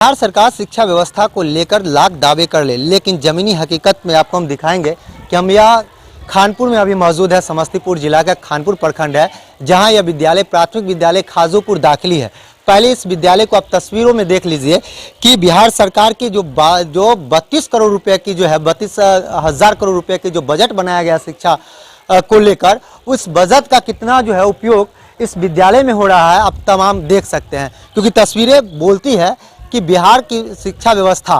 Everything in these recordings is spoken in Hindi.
बिहार सरकार शिक्षा व्यवस्था को लेकर लाख दावे कर ले, लेकिन जमीनी हकीकत में आपको हम दिखाएंगे कि हम यह खानपुर में अभी मौजूद है। समस्तीपुर जिला का खानपुर प्रखंड है, जहां यह विद्यालय प्राथमिक विद्यालय खाजूपुर दाखिली है। पहले इस विद्यालय को आप तस्वीरों में देख लीजिए कि बिहार सरकार की जो 32 करोड़ रुपए की जो है 32,000 करोड़ रुपए की जो बजट बनाया गया शिक्षा को लेकर, उस बजट का कितना जो है उपयोग इस विद्यालय में हो रहा है, आप तमाम देख सकते हैं। क्योंकि तस्वीरें बोलती है कि बिहार की शिक्षा व्यवस्था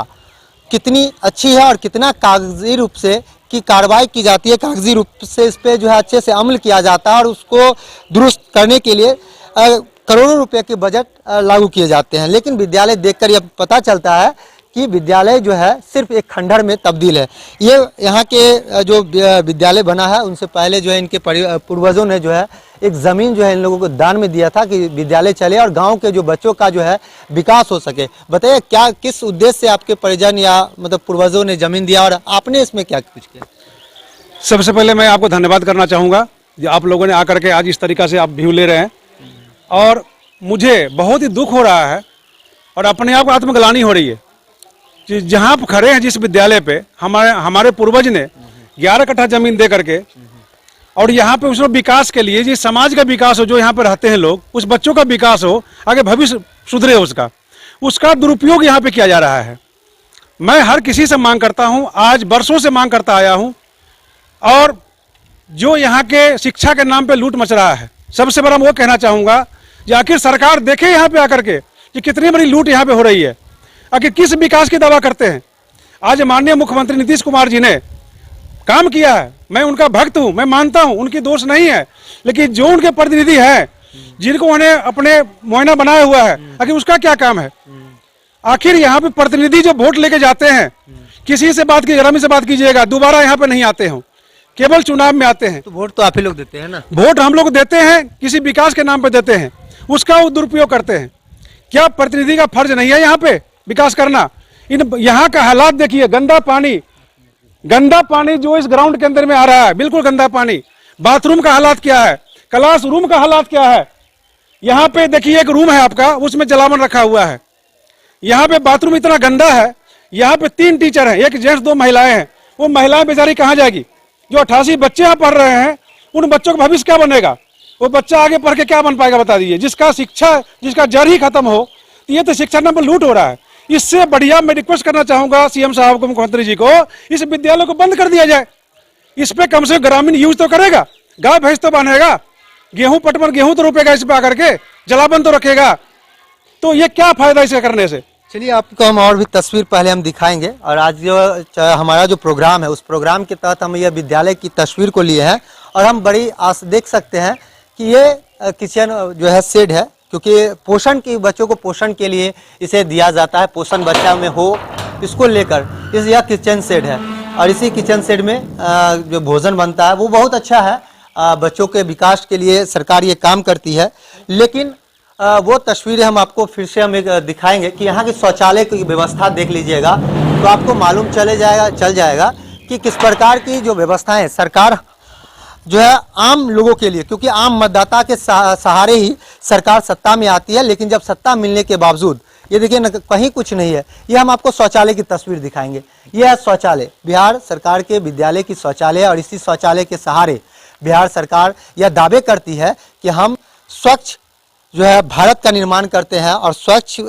कितनी अच्छी है और कितना कागजी रूप से की कार्रवाई की जाती है, कागजी रूप से इस पे जो है अच्छे से अमल किया जाता है और उसको दुरुस्त करने के लिए करोड़ों रुपए के बजट लागू किए जाते हैं। लेकिन विद्यालय देखकर यह पता चलता है कि विद्यालय जो है सिर्फ एक खंडहर में तब्दील है। ये यहाँ के जो विद्यालय बना है, उनसे पहले जो है इनके पूर्वजों ने जो है एक ज़मीन जो है इन लोगों को दान में दिया था कि विद्यालय चले और गांव के जो बच्चों का जो है विकास हो सके। बताइए क्या किस उद्देश्य से आपके परिजन या मतलब पूर्वजों ने ज़मीन दिया और आपने इसमें क्या कुछ किया? सबसे पहले मैं आपको धन्यवाद करना चाहूँगा जो आप लोगों ने आकर के आज इस तरीक़ा से आप व्यू ले रहे हैं, और मुझे बहुत ही दुख हो रहा है और अपने आप को आत्मग्लानि हो रही है कि जहाँ आप खड़े हैं जिस विद्यालय पे हमारे पूर्वज ने 11 कट्ठा जमीन दे करके और यहाँ पे उसमें विकास के लिए, जिस समाज का विकास हो, जो यहाँ पे रहते हैं लोग, उस बच्चों का विकास हो, आगे भविष्य सुधरे उसका दुरुपयोग यहाँ पे किया जा रहा है। मैं हर किसी से मांग करता हूँ, आज वर्षों से मांग करता आया हूँ, और जो यहाँ के शिक्षा के नाम पे लूट मच रहा है, सबसे बड़ा मैं वो कहना चाहूँगा कि आखिर सरकार देखे यहाँ पे आकर के कि कितनी बड़ी लूट यहाँ पे हो रही है, आखिर किस विकास की दावा करते हैं। आज माननीय मुख्यमंत्री नीतीश कुमार जी ने काम किया है, मैं उनका भक्त हूँ, मैं मानता हूँ, उनकी दोष नहीं है, लेकिन जो उनके प्रतिनिधि हैं जिनको उन्हें अपने मुआयना बनाया हुआ है, आखिर उसका क्या काम है। आखिर यहाँ पे प्रतिनिधि जो वोट लेके जाते हैं, किसी से बात कीजिएगा, रमी से बात कीजिएगा, दोबारा यहाँ पे नहीं आते हो, केवल चुनाव में आते हैं। तो वोट तो आप ही लोग देते हैं ना? वोट हम लोग देते हैं, किसी विकास के नाम पे देते हैं, उसका वो दुरुपयोग करते हैं। क्या प्रतिनिधि का फर्ज नहीं है यहाँ पे विकास करना? यहाँ का हालात देखिए, गंदा पानी जो इस ग्राउंड के अंदर में आ रहा है, बिल्कुल गंदा पानी। बाथरूम का हालात क्या है, क्लासरूम का हालात क्या है। यहाँ पे देखिए एक रूम है आपका, उसमें जलावन रखा हुआ है। यहाँ पे बाथरूम इतना गंदा है। यहाँ पे 3 टीचर हैं, एक जेंट्स 2 महिलाएं हैं। वो महिलाएं बेचारी कहाँ जाएगी? जो 88 बच्चे यहाँ पढ़ रहे हैं, उन बच्चों का भविष्य क्या बनेगा? वो बच्चा आगे पढ़ के क्या बन पाएगा, बता दीजिए। जिसका जड़ ही खत्म हो, तो ये तो शिक्षा नाम पर लूट हो रहा है। इससे बढ़िया मैं रिक्वेस्ट करना चाहूंगा सीएम साहब को, मुख्यमंत्री जी को, इस विद्यालय को बंद कर दिया जाए। इस पे कम से कम ग्रामीण यूज तो करेगा, गाय भैंस तो बांधेगा, गेहूं पटवन गेहूं तो रोपेगा, इस पे आकर के जलावन तो रखेगा। तो ये क्या फायदा इसे करने से? चलिए आपको हम और भी तस्वीर पहले हम दिखाएंगे। और आज जो हमारा जो प्रोग्राम है, उस प्रोग्राम के तहत हम यह विद्यालय की तस्वीर को लिए हैं और हम बड़ी आस देख सकते हैं कि ये किचन जो है शेड है, क्योंकि पोषण की बच्चों को पोषण के लिए इसे दिया जाता है, पोषण बच्चा में हो इसको लेकर यह किचन शेड है। और इसी किचन शेड में जो भोजन बनता है वो बहुत अच्छा है। बच्चों के विकास के लिए सरकार ये काम करती है। लेकिन वो तस्वीरें हम आपको फिर से हम दिखाएंगे कि यहाँ की शौचालय की व्यवस्था देख लीजिएगा, तो आपको मालूम चल जाएगा कि किस प्रकार की जो व्यवस्थाएं सरकार जो है आम लोगों के लिए, क्योंकि आम मतदाता के सहारे ही सरकार सत्ता में आती है। लेकिन जब सत्ता मिलने के बावजूद ये देखिए न, कहीं कुछ नहीं है। ये हम आपको शौचालय की तस्वीर दिखाएंगे। यह है शौचालय, बिहार सरकार के विद्यालय की शौचालय। और इसी शौचालय के सहारे बिहार सरकार यह दावे करती है कि हम स्वच्छ जो है भारत का निर्माण करते हैं और स्वच्छ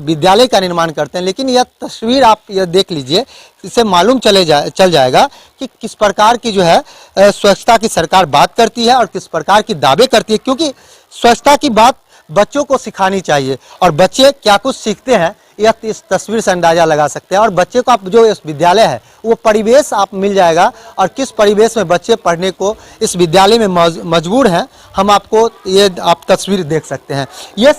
विद्यालय का निर्माण करते हैं। लेकिन यह तस्वीर आप यह देख लीजिए, इससे मालूम चल जाएगा कि किस प्रकार की जो है स्वच्छता की सरकार बात करती है और किस प्रकार की दावे करती है। क्योंकि स्वच्छता की बात बच्चों को सिखानी चाहिए और बच्चे क्या कुछ सीखते हैं यह इस तस्वीर से अंदाजा लगा सकते हैं। और बच्चे को आप जो इस विद्यालय है वो परिवेश आप मिल जाएगा, और किस परिवेश में बच्चे पढ़ने को इस विद्यालय में मजबूर हैं, हम आपको ये आप तस्वीर देख सकते हैं। ये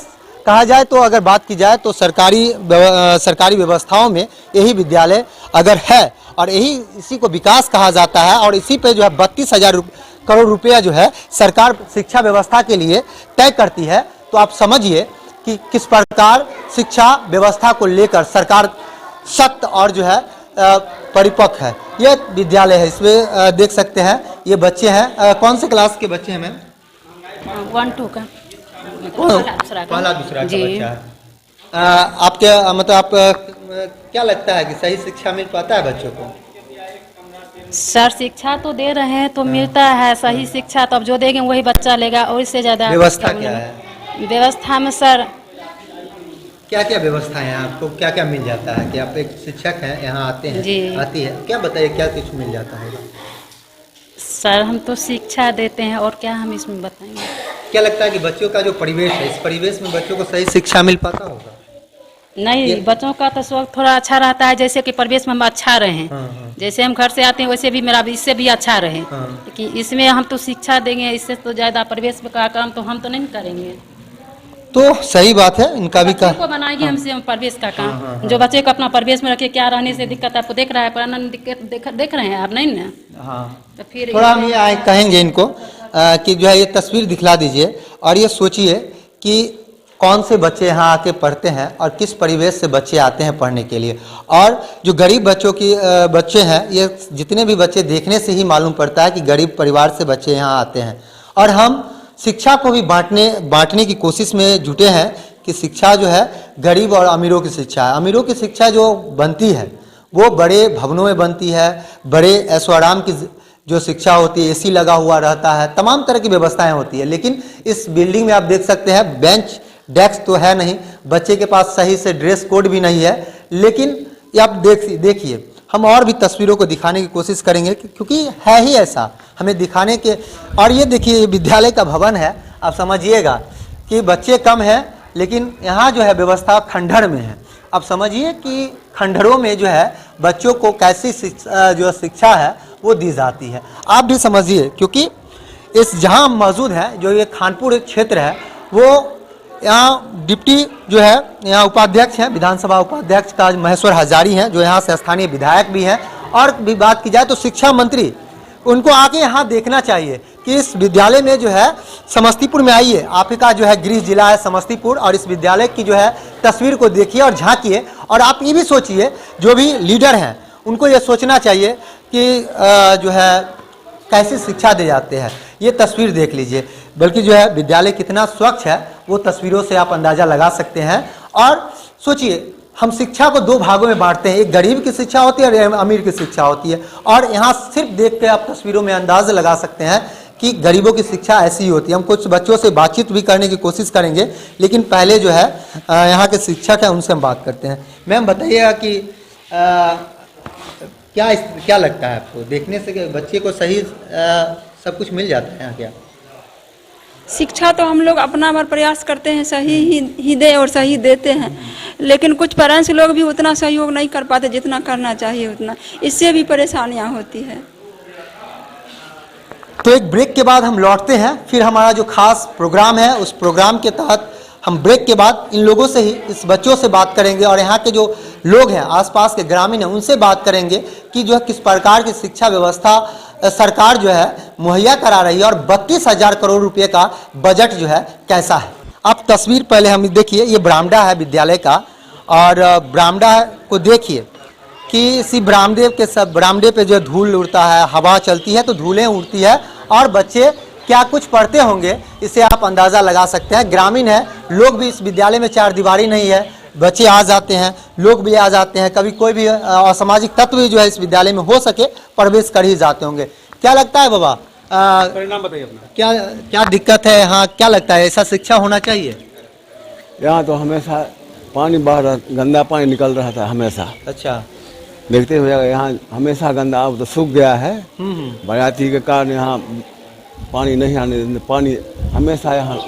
कहा जाए तो, अगर बात की जाए तो सरकारी व्यवस्थाओं में यही विद्यालय अगर है और इसी को विकास कहा जाता है, और इसी पे जो है 32,000 करोड़ रुपया जो है सरकार शिक्षा व्यवस्था के लिए तय करती है, तो आप समझिए कि किस प्रकार शिक्षा व्यवस्था को लेकर सरकार सख्त और जो है परिपक्व है। ये विद्यालय है, इसमें देख सकते हैं ये बच्चे हैं। कौन से क्लास के बच्चे हैं मैम? 1-2 का, पहला दूसरा का बच्चा है। आपके मतलब आप क्या लगता है कि सही शिक्षा मिल पाता है बच्चों को? सर शिक्षा तो दे रहे हैं तो मिलता है सही शिक्षा, तो अब जो देंगे वही बच्चा लेगा, और इससे ज्यादा व्यवस्था क्या है? व्यवस्था में सर क्या क्या व्यवस्था है आपको, क्या क्या मिल जाता है कि आप एक शिक्षक हैं यहाँ आते हैं, जी। आती है, क्या बताइए क्या कुछ मिल जाता है? सर हम तो शिक्षा देते हैं और क्या हम इसमें बताएंगे। क्या लगता है कि बच्चों का जो परिवेश है, इस परिवेश में बच्चों को सही शिक्षा मिल पाता होगा? नहीं, बच्चों का तो स्वभाव थोड़ा अच्छा रहता है, जैसे कि परिवेश में हम अच्छा रहें। हाँ। जैसे हम घर से आते हैं वैसे भी मेरा भी इससे भी अच्छा रहे। हाँ। कि इसमें हम तो शिक्षा देंगे, इससे तो ज्यादा परिवेश का काम तो हम तो नहीं करेंगे। तो सही बात है, इनका भी बच्चों को बनाएंगे हमसे हम परिवेश का काम। हाँ। जो बच्चे को अपना परिवेश में रखे, क्या रहने से दिक्कत आपको देख रहा है, पढ़ाना दिक्कत देख रहे हैं आप, नहीं ना? हाँ। तो फिर थोड़ा हम ये कहेंगे इनको कि जो है ये तस्वीर दिखला दीजिए और ये सोचिए कि कौन से बच्चे यहाँ आके पढ़ते हैं और किस परिवेश से बच्चे आते हैं पढ़ने के लिए। और जो गरीब बच्चों की बच्चे हैं, ये जितने भी बच्चे देखने से ही मालूम पड़ता है कि गरीब परिवार से बच्चे यहाँ आते हैं। और हम शिक्षा को भी बांटने की कोशिश में जुटे हैं कि शिक्षा जो है गरीब और अमीरों की शिक्षा है। अमीरों की शिक्षा जो बनती है वो बड़े भवनों में बनती है, बड़े ऐशो आराम की जो शिक्षा होती है, एसी लगा हुआ रहता है, तमाम तरह की व्यवस्थाएं होती है। लेकिन इस बिल्डिंग में आप देख सकते हैं बेंच डेस्क तो है नहीं, बच्चे के पास सही से ड्रेस कोड भी नहीं है। लेकिन ये आप देखिए, हम और भी तस्वीरों को दिखाने की कोशिश करेंगे क्योंकि है ही ऐसा हमें दिखाने के। और ये देखिए विद्यालय का भवन है, आप समझिएगा कि बच्चे कम हैं लेकिन यहाँ जो है व्यवस्था खंडहर में है। आप समझिए कि खंडहरों में जो है बच्चों को कैसी जो शिक्षा है वो दी जाती है। आप भी समझिए क्योंकि इस जहाँ हम मौजूद हैं, जो ये खानपुर क्षेत्र है, वो यहाँ डिप्टी जो है यहाँ उपाध्यक्ष हैं, विधानसभा उपाध्यक्ष का महेश्वर हजारी हैं, जो यहाँ से स्थानीय विधायक भी हैं। और भी बात की जाए तो शिक्षा मंत्री, उनको आके यहाँ देखना चाहिए कि इस विद्यालय में जो है समस्तीपुर में आइए, आपका जो है गृह जिला है समस्तीपुर, और इस विद्यालय की जो है तस्वीर को देखिए और झांकिए। और आप ये भी सोचिए, जो भी लीडर हैं उनको ये सोचना चाहिए कि जो है कैसी शिक्षा दे जाते हैं। ये तस्वीर देख लीजिए, बल्कि जो है विद्यालय कितना स्वच्छ है वो तस्वीरों से आप अंदाज़ा लगा सकते हैं। और सोचिए, हम शिक्षा को दो भागों में बांटते हैं, एक गरीब की शिक्षा होती है और एक अमीर की शिक्षा होती है। और यहाँ सिर्फ देख के आप तस्वीरों में अंदाज़ा लगा सकते हैं कि गरीबों की शिक्षा ऐसी ही होती है। हम कुछ बच्चों से बातचीत भी करने की कोशिश करेंगे, लेकिन पहले जो है यहाँ के शिक्षक हैं उनसे हम बात करते हैं। मैम बताइएगा कि क्या लगता है आपको, देखने से बच्चे को सही सब कुछ मिल जाता है यहाँ क्या? शिक्षा तो हम लोग अपना भर प्रयास करते हैं सही ही दे और सही देते हैं, लेकिन कुछ पेरेंट्स लोग भी उतना सहयोग नहीं कर पाते जितना करना चाहिए उतना, इससे भी परेशानियां होती है। तो एक ब्रेक के बाद हम लौटते हैं, फिर हमारा जो खास प्रोग्राम है उस प्रोग्राम के तहत हम ब्रेक के बाद इन लोगों से ही, इस बच्चों से बात करेंगे और यहाँ के जो लोग हैं आसपास के ग्रामीण हैं उनसे बात करेंगे कि जो है किस प्रकार की शिक्षा व्यवस्था सरकार जो है मुहैया करा रही है और 32,000 करोड़ रुपए का बजट जो है कैसा है। आप तस्वीर पहले हम देखिए, ये बरामदा है विद्यालय का, और बरामदा को देखिए कि इसी बरामदे पे जो धूल उड़ता है, हवा चलती है तो धूलें उड़ती है और बच्चे क्या कुछ पढ़ते होंगे इसे आप अंदाज़ा लगा सकते हैं। ग्रामीण है, लोग भी इस विद्यालय में चार दीवारी नहीं है, बच्चे आ जाते हैं, लोग भी आ जाते हैं, कभी कोई भी असामाजिक तत्व भी जो है इस विद्यालय में हो सके प्रवेश कर ही जाते होंगे। क्या लगता है बाबा, परिणाम बताइए अपना। क्या दिक्कत है यहाँ, क्या लगता है ऐसा शिक्षा होना चाहिए? यहाँ तो हमेशा पानी बह रहा, गंदा पानी निकल रहा था हमेशा। अच्छा। देखते हुए यहाँ हमेशा गंदा, अब तो सूख गया है बराती के कारण, यहाँ पानी नहीं आने, पानी हमेशा यहाँ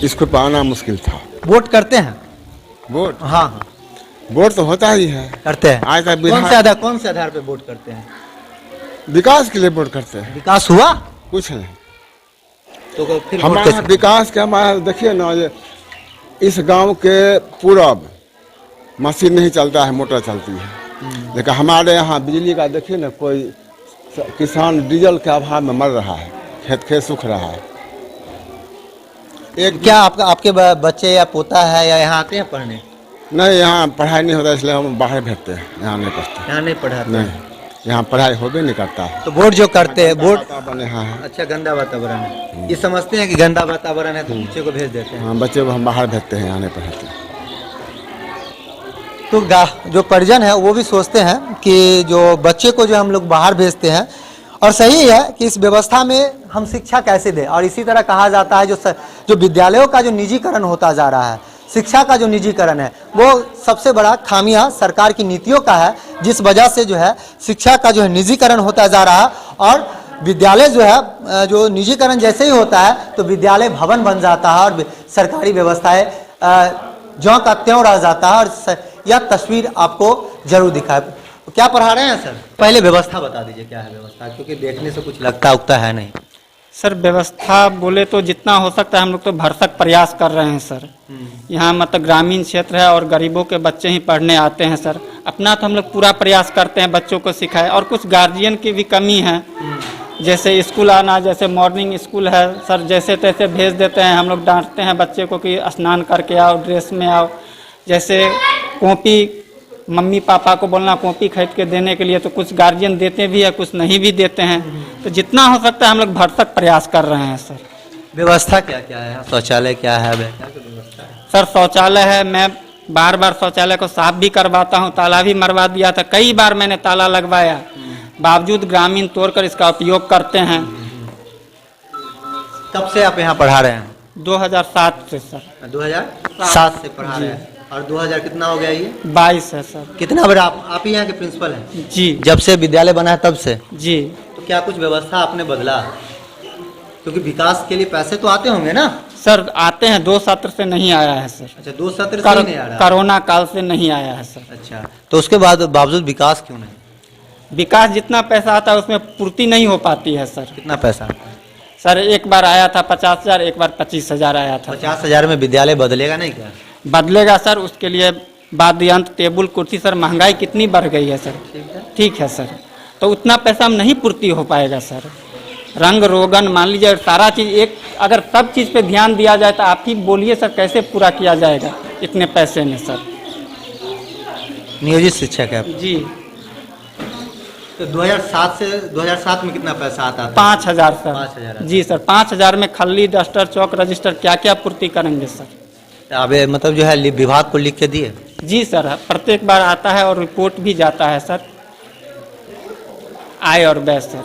इसको पाना मुश्किल था। वोट करते हैं? वोट, हाँ हाँ वोट तो होता ही है, करते हैं। आज तक कौन से आधार पे वोट करते हैं? विकास के लिए वोट करते हैं। विकास हुआ कुछ नहीं तो फिर हमारा विकास के, हमारा देखिए ना, ये इस गांव के पूरब मशीन नहीं चलता है, मोटर चलती है। लेकिन हमारे यहाँ बिजली का देखिए ना, कोई किसान डीजल के अभाव में मर रहा है, खेत सूख रहा है। एक क्या आपके बच्चे या पोता है या यहाँ आते हैं पढ़ने? नहीं, यहाँ पढ़ाई नहीं होता इसलिए हम बाहर भेजते हैं, यहाँ नहीं पढ़ते। यहाँ नहीं पढ़ाते? नहीं, यहाँ पढ़ाई होबे नहीं करता है। तो वोट जो करते हैं, वोट वातावरण यहाँ है। अच्छा, गंदा वातावरण है, ये समझते हैं कि गंदा वातावरण है तो बच्चे को भेज देते हैं। हाँ, बच्चे को हम बाहर भेजते हैं, यहाँ नहीं पढ़ाते। तो जो परिजन है वो भी सोचते हैं कि जो बच्चे को जो हम लोग बाहर भेजते हैं, और सही है कि इस व्यवस्था में हम शिक्षा कैसे दें। और इसी तरह कहा जाता है जो विद्यालयों का जो निजीकरण होता जा रहा है, शिक्षा का जो निजीकरण है, वो सबसे बड़ा खामियां सरकार की नीतियों का है, जिस वजह से जो है शिक्षा का जो है निजीकरण होता जा रहा है। और विद्यालय जो है जो निजीकरण जैसे ही होता है तो विद्यालय भवन बन जाता है और सरकारी व्यवस्थाएं ज्यों का त्यों रह जाता है। और यह तस्वीर आपको जरूर दिखाए। क्या पढ़ा रहे हैं सर? पहले व्यवस्था बता दीजिए, क्या है व्यवस्था, क्योंकि देखने से कुछ लगता उगता है नहीं। सर व्यवस्था बोले तो जितना हो सकता है हम लोग तो भरसक प्रयास कर रहे हैं सर। यहाँ मतलब ग्रामीण क्षेत्र है और गरीबों के बच्चे ही पढ़ने आते हैं सर। अपना तो हम लोग पूरा प्रयास करते हैं बच्चों को सिखाए, और कुछ गार्जियन की भी कमी है। जैसे स्कूल आना, जैसे मॉर्निंग स्कूल है सर, जैसे तैसे भेज देते हैं। हम लोग डांटते हैं बच्चे को कि स्नान करके आओ, ड्रेस में आओ। जैसे कॉपी, मम्मी पापा को बोलना कॉपी खरीद के देने के लिए, तो कुछ गार्जियन देते भी है, कुछ नहीं भी देते हैं। तो जितना हो सकता है हम लोग भरसक प्रयास कर रहे हैं सर। व्यवस्था क्या क्या है? शौचालय क्या है? क्या व्यवस्था है सर? शौचालय है, मैं बार बार शौचालय को साफ भी करवाता हूँ, ताला भी मरवा दिया था। कई बार मैंने ताला लगवाया, बावजूद ग्रामीण तोड़कर इसका उपयोग करते हैं। कब से आप यहाँ पढ़ा रहे हैं? 2007 से सर। 2007 से पढ़ा रहे हैं। और 2000 कितना हो गया ये? 22 है सर। कितना बड़ा आप ही यहाँ के प्रिंसिपल हैं? जी। जब से विद्यालय बना है तब से? जी। तो क्या कुछ व्यवस्था आपने बदला? क्योंकि विकास के लिए पैसे तो आते होंगे ना सर? आते हैं, 2 सत्र से नहीं आया है सर। अच्छा, 2 सत्र से नहीं आ रहा? कोरोना काल से नहीं आया है सर। अच्छा, तो उसके बावजूद विकास क्यों नहीं? विकास जितना पैसा आता है उसमें पूर्ति नहीं हो पाती है सर। कितना पैसा? सर एक बार आया था 50,000, एक बार 25,000 आया था। 50,000 में विद्यालय बदलेगा नहीं क्या? बदलेगा सर, उसके लिए वाद्ययंत्र, टेबुल, कुर्सी। सर महंगाई कितनी बढ़ गई है सर। ठीक है सर, तो उतना पैसा हम नहीं पूर्ति हो पाएगा सर। रंग रोगन मान लीजिए, सारा चीज़ एक, अगर सब चीज़ पे ध्यान दिया जाए तो आप ही बोलिए सर कैसे पूरा किया जाएगा इतने पैसे में सर। नियोजित शिक्षक है जी। तो 2007 में कितना पैसा आता था? 5,000 सर। 5,000 जी सर, 5,000 में खल्ली, डस्टर, चौक, रजिस्टर क्या क्या पूर्ति करेंगे सर? अब मतलब जो है विभाग को लिख के दिए? जी सर, प्रत्येक बार आता है और रिपोर्ट भी जाता है सर, आय और व्यय सर।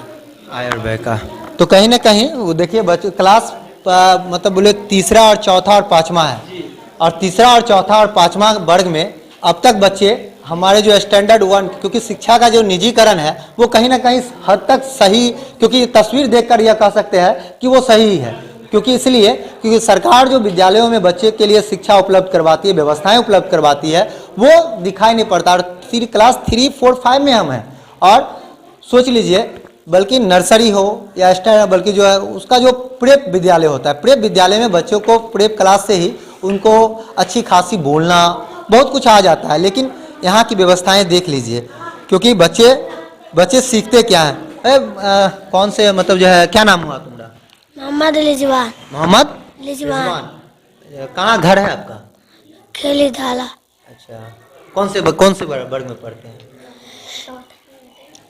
आय और व्यय का तो कहीं ना कहीं वो देखिए बच्चे क्लास मतलब बोले तीसरा और चौथा और पांचवा है, और तीसरा और चौथा और पांचवा वर्ग में अब तक बच्चे हमारे जो स्टैंडर्ड 1, क्योंकि शिक्षा का जो निजीकरण है वो कहीं ना कहीं हद तक सही, क्योंकि तस्वीर देखकर यह कह सकते हैं कि वो सही है। क्योंकि सरकार जो विद्यालयों में बच्चे के लिए शिक्षा उपलब्ध करवाती है, व्यवस्थाएं उपलब्ध करवाती है, वो दिखाई नहीं पड़ता। और क्लास 3, 4, 5 में हम हैं, और सोच लीजिए बल्कि नर्सरी हो या स्टैंडर्ड, बल्कि जो है उसका जो प्रेप विद्यालय होता है, प्रेप विद्यालय में बच्चों को प्रेप क्लास से ही उनको अच्छी खासी बोलना बहुत कुछ आ जाता है। लेकिन यहाँ की व्यवस्थाएं देख लीजिए, क्योंकि बच्चे सीखते क्या हैं। कौन से मतलब जो है, क्या नाम हुआ तुम्हारा? मोहम्मद लिजवान। मोहम्मद लिजवान। कहाँ घर है आपका? खेली धाला। अच्छा, कौन से वर्ग में पढ़ते हैं?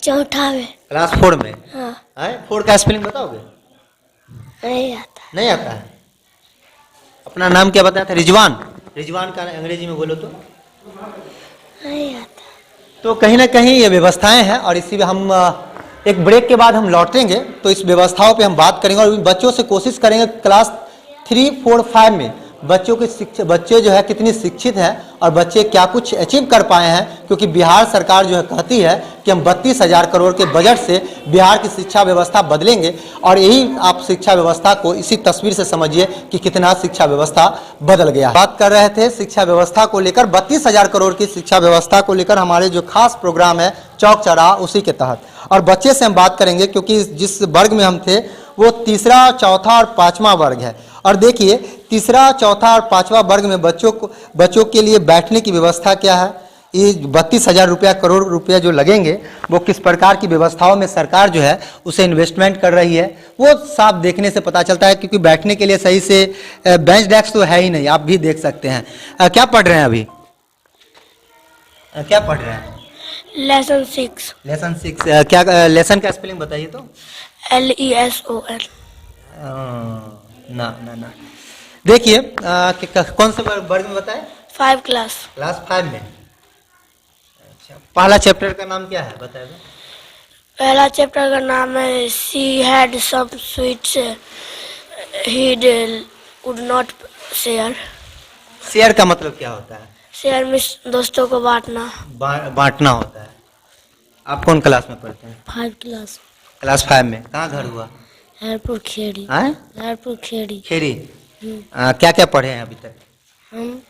चौथा में। क्लास 4 में? हाँ। 4 का स्पेलिंग बताओगे? नहीं आता। नहीं आता है? अपना नाम क्या बताया था? रिजवान। रिजवान का अंग्रेजी में बोलो तो? नहीं आता। तो कहीं ना कहीं ये व्यवस्थाएं हैं, और इसी में हम एक ब्रेक के बाद हम लौटेंगे तो इस व्यवस्थाओं पे हम बात करेंगे, और बच्चों से कोशिश करेंगे क्लास 3, 4, 5 में बच्चों की बच्चे जो है कितनी शिक्षित हैं और बच्चे क्या कुछ अचीव कर पाए हैं। क्योंकि बिहार सरकार जो है कहती है कि हम 32,000 करोड़ के बजट से बिहार की शिक्षा व्यवस्था बदलेंगे, और यही आप शिक्षा व्यवस्था को इसी तस्वीर से समझिए कि कितना शिक्षा व्यवस्था बदल गया। बात कर रहे थे शिक्षा व्यवस्था को लेकर, 32,000 करोड़ की शिक्षा व्यवस्था को लेकर हमारे जो खास प्रोग्राम है चौक चौराहा, उसी के तहत। और बच्चे से हम बात करेंगे क्योंकि जिस वर्ग में हम थे वो तीसरा, चौथा और पांचवा वर्ग है। और देखिए तीसरा, चौथा और पांचवा वर्ग में बच्चों के लिए बैठने की व्यवस्था क्या है। ये 32,000 करोड़ रुपया जो लगेंगे वो किस प्रकार की व्यवस्थाओं में सरकार जो है उसे इन्वेस्टमेंट कर रही है, वो साफ देखने से पता चलता है। क्योंकि बैठने के लिए सही से बेंच डेस्क तो है ही नहीं, आप भी देख सकते हैं। क्या पढ़ रहे हैं अभी? क्या पढ़ रहे हैं? लेसन 6। लेसन 6। क्या लेसन का स्पेलिंग बताइए तो? LESON। ना। देखिए कौन से वर्ग में बताए? 5 क्लास। क्लास 5 में। पहला चैप्टर का नाम क्या है बताइए। पहला चैप्टर का नाम है she had some sweets he would not share. Share का मतलब क्या होता है? शेयर में दोस्तों को बांटना। बांटना होता है। आप कौन क्लास में पढ़ते हैं? 5 क्लास। क्लास 5 में। कहाँ घर हुआ? हरपुर खेड़ी। हैं? हरपुर खेड़ी। खेड़ी। क्या क्या पढ़े हैं अभी तक? हम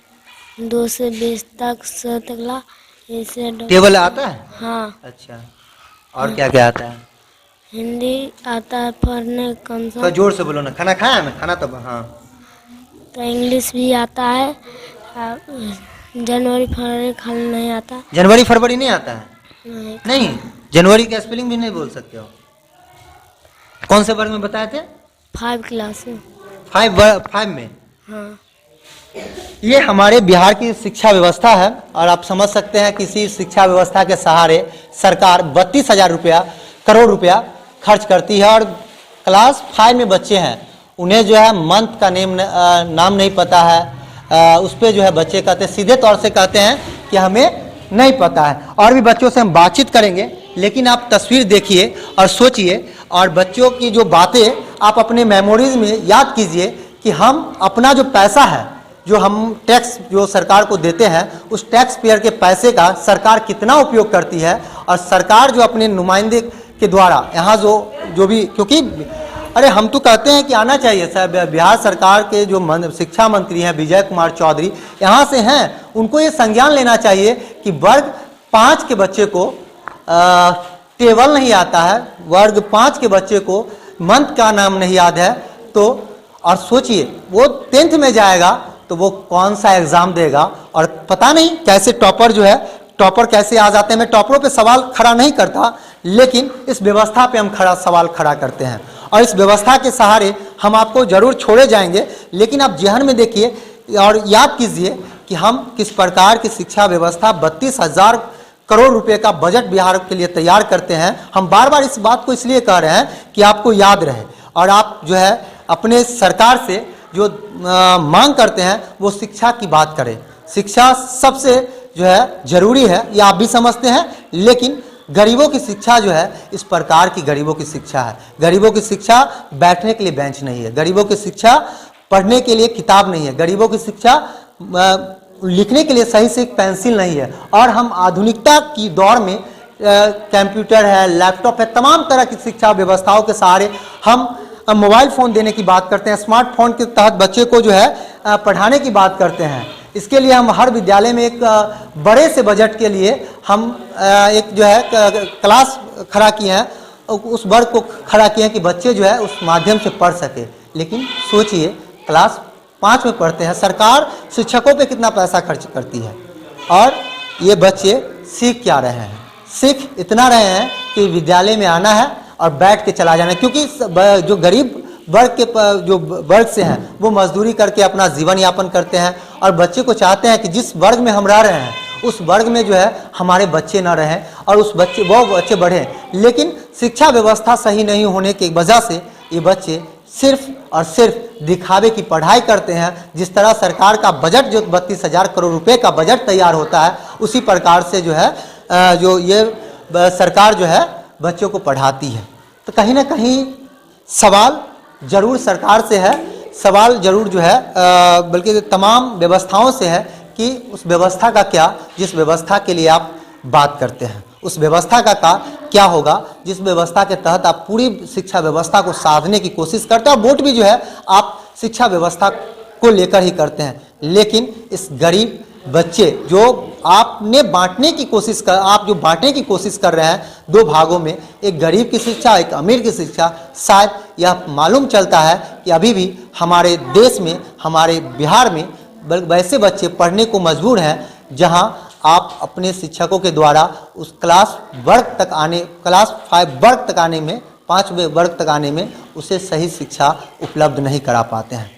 2 से 20 तक 100 तकला इसे टेबल आता है? हाँ। अच्छा, और क्या क्या आता है? हिंदी आता है पढ़ने कम तो जोर से बोलो ना। खाना खाया ना? खाना तो हाँ। तो इंग्लिश भी आता है। जनवरी फरवरी खाली नहीं आता। जनवरी फरवरी नहीं आता है? नहीं। नहीं, जनवरी का स्पेलिंग भी नहीं बोल सकते हो? कौन से वर्ग में बताए थे? 5 क्लास में। 5 में। हाँ। ये हमारे बिहार की शिक्षा व्यवस्था है और आप समझ सकते हैं किसी शिक्षा व्यवस्था के सहारे सरकार 32,000 करोड़ रुपया खर्च करती है और क्लास 5 में बच्चे हैं, उन्हें जो है मंथ का नाम नहीं पता है। उस पर जो है बच्चे कहते हैं, सीधे तौर से कहते हैं कि हमें नहीं पता है। और भी बच्चों से हम बातचीत करेंगे, लेकिन आप तस्वीर देखिए और सोचिए और बच्चों की जो बातें आप अपने मेमोरीज में याद कीजिए कि हम अपना जो पैसा है, जो हम टैक्स जो सरकार को देते हैं, उस टैक्स पेयर के पैसे का सरकार कितना उपयोग करती है और सरकार जो अपने नुमाइंदे के द्वारा यहाँ जो भी, क्योंकि अरे हम तो कहते हैं कि आना चाहिए सर। बिहार सरकार के जो शिक्षा मंत्री हैं विजय कुमार चौधरी यहाँ से हैं, उनको ये संज्ञान लेना चाहिए कि वर्ग 5 के बच्चे को टेबल नहीं आता है, वर्ग 5 के बच्चे को मंथ का नाम नहीं याद है, तो और सोचिए वो 10th में जाएगा तो वो कौन सा एग्जाम देगा और पता नहीं कैसे टॉपर जो है, टॉपर कैसे आ जाते हैं। मैं टॉपरों पे सवाल खड़ा नहीं करता, लेकिन इस व्यवस्था पे हम सवाल खड़ा करते हैं और इस व्यवस्था के सहारे हम आपको जरूर छोड़े जाएंगे। लेकिन आप जहन में देखिए और याद कीजिए कि हम किस प्रकार की शिक्षा व्यवस्था 32,000 करोड़ रुपए का बजट बिहार के लिए तैयार करते हैं। हम बार बार इस बात को इसलिए कह रहे हैं कि आपको याद रहे और आप जो है अपने सरकार से जो मांग करते हैं वो शिक्षा की बात करें। शिक्षा सबसे जो है जरूरी है, ये आप भी समझते हैं, लेकिन गरीबों की शिक्षा जो है इस प्रकार की गरीबों की शिक्षा है। गरीबों की शिक्षा बैठने के लिए बेंच नहीं है, गरीबों की शिक्षा पढ़ने के लिए किताब नहीं है, गरीबों की शिक्षा लिखने के लिए सही से एक पेंसिल नहीं है। और हम आधुनिकता की दौर में कंप्यूटर है, लैपटॉप है, तमाम तरह की शिक्षा व्यवस्थाओं के सहारे हम मोबाइल फ़ोन देने की बात करते हैं, स्मार्टफोन के तहत बच्चे को जो है पढ़ाने की बात करते हैं। इसके लिए हम हर विद्यालय में एक बड़े से बजट के लिए हम एक जो है क्लास खड़ा किए हैं, उस वर्ग को खड़ा किए हैं कि बच्चे जो है उस माध्यम से पढ़ सके। लेकिन सोचिए क्लास 5 में पढ़ते हैं, सरकार शिक्षकों पे कितना पैसा खर्च करती है और ये बच्चे सीख क्या रहे हैं? सीख इतना रहे हैं कि विद्यालय में आना है और बैठ के चला जाना है, क्योंकि जो गरीब वर्ग के जो वर्ग से हैं वो मजदूरी करके अपना जीवन यापन करते हैं और बच्चे को चाहते हैं कि जिस वर्ग में हम रह रहे हैं उस वर्ग में जो है हमारे बच्चे ना रहें और वो बच्चे बढ़ें। लेकिन शिक्षा व्यवस्था सही नहीं होने की वजह से ये बच्चे सिर्फ और सिर्फ दिखावे की पढ़ाई करते हैं। जिस तरह सरकार का बजट जो 32,000 करोड़ रुपए का बजट तैयार होता है, उसी प्रकार से जो है जो ये सरकार जो है बच्चों को पढ़ाती है। तो कहीं ना कहीं सवाल जरूर सरकार से है, सवाल जरूर जो है बल्कि तमाम व्यवस्थाओं से है कि उस व्यवस्था का क्या, जिस व्यवस्था के लिए आप बात करते हैं उस व्यवस्था का क्या होगा, जिस व्यवस्था के तहत आप पूरी शिक्षा व्यवस्था को साधने की कोशिश करते हैं। और वोट भी जो है आप शिक्षा व्यवस्था को लेकर ही करते हैं। लेकिन इस गरीब बच्चे जो आपने बांटने की कोशिश कर, आप जो बांटने की कोशिश कर रहे हैं 2 भागों में, एक गरीब की शिक्षा एक अमीर की शिक्षा, शायद यह मालूम चलता है कि अभी भी हमारे देश में, हमारे बिहार में वैसे बच्चे पढ़ने को मजबूर हैं जहां आप अपने शिक्षकों के द्वारा उस क्लास 5 वर्ग तक आने में, 5वें वर्ग तक आने में उसे सही शिक्षा उपलब्ध नहीं करा पाते हैं।